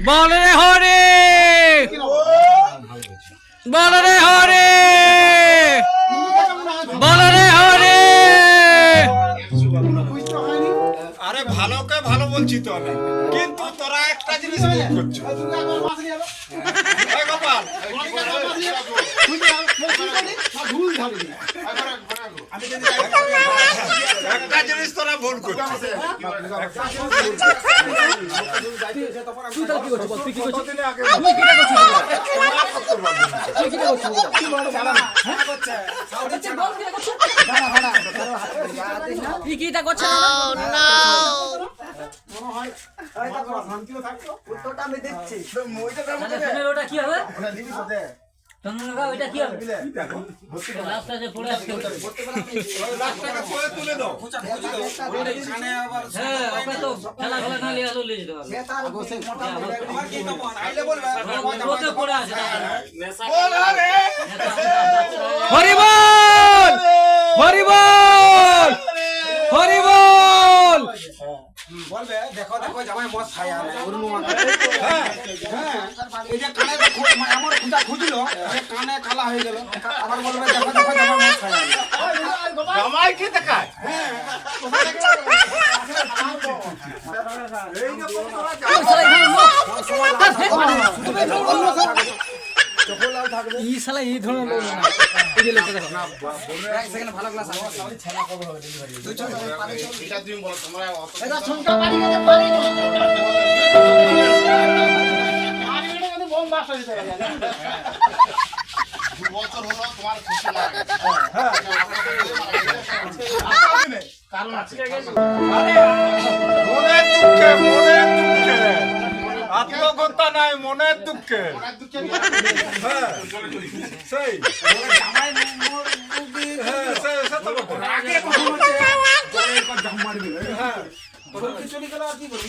বল রে হরে, বল রে হরে, বল রে হরে। আরে ভালোকে ভালো বলছি তো আমি, কিন্তু তোরা একটা জিনিস ভুল করছো। এই গোপাল, একটা জিনিস তোরা ভুল করছো। ওটা কি হবে? ওইটা কি হবে? লাস্টে পড়ে আসছে। তুলে দাও। হ্যাঁ, ওকে তো খেলা খেলা না লিয়ে আসলে যেতে হবে। ওকে পড়ে আছে। হরি বল, হরি বল, হরি বল। বলবে দেখো দেখো জামাই মদ খায় আর হ্যাঁ এই যে কানে আমার খুঁজা খুঁজলো যে কানে কালা হয়ে গেল, আবার বলবে দেখো দেখো জামাই মদ খায় জামাই কি দেখায়? এই শালা এই ধরনের লোক না। এই যে লোকটা দেখো না, এক সেকেন্ড ভালো ক্লাস আছে ছেলা কবে হবে ডেলিভারি এটা তুমি বলো, তোমরা অত এটা শুনতে পারি না পারি না বোম বাস হয়ে যায়। 2 বছর হলো তোমার খুশি লাগে। কারণ আছে। আরে মনের দুঃখে, মনের দুঃখে, আত্মগতা নাই, মনের দুঃখে। হ্যাঁ সেই জামাই হ্যাঁ সে তো বটে। আগে কখন হচ্ছে জাম মারবে হ্যাঁ চলে গেল আর কি করব।